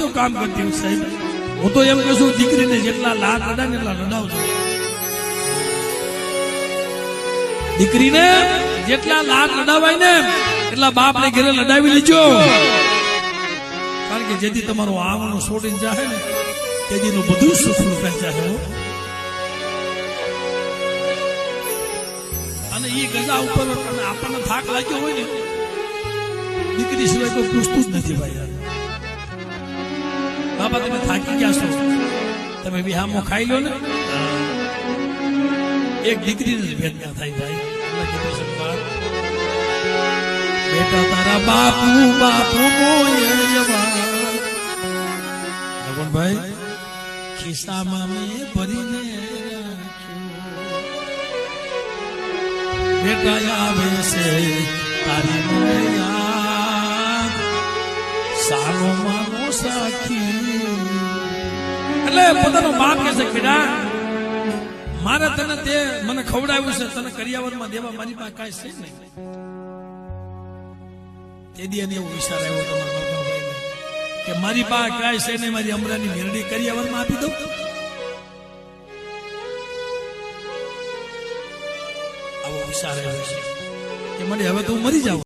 તો કામ કરતી હોય સાહેબ. હું તો એમ કહું છું દીકરીને જેટલા લાડ લડાય ને એટલા લડાવજો. દીકરીને જેટલા લાડ લડાવાય ને એટલા બાપને ઘરે લડાવી લેજો. કારણ કે જેથી તમારું આંગણું છોડીને જાહે ને તેજીનું બધું સુખનું જાહે. અને એ ગજા ઉપર આપણને થાક લાગ્યો હોય ને દીકરી સિવાય કોઈ પૂછતું જ નથી ભાઈ. બાપા તમે થાકી ગયા છો, તમે વિહામો ખાઈ લો ને. એક દીકરીને જ વેદના થાય ભાઈ. બેટા તારા બાપુ બાપુ ભાઈ ખિસ્સામાં મેં ભરીને બેટા આવે છે તારી યાદ સારો માનો સાખી. એટલે પોતાનો બાપ કહે છે બેટા મારે તને તે મને ખવડાવ્યું છે, તને કરિયાવરમાં દેવા મારી પાસે કાંઈ છે નહીં. તે દી એને એવો વિચાર આવ્યો તમારા બાપાભાઈને કે મારી પાસે કાંઈ છે નહીં, મારી અમરાની મેરડી કરિયાવરમાં આપી દઉં. આવો વિચાર આવ્યો છે કે મને હવે તો હું મરી જાઉં.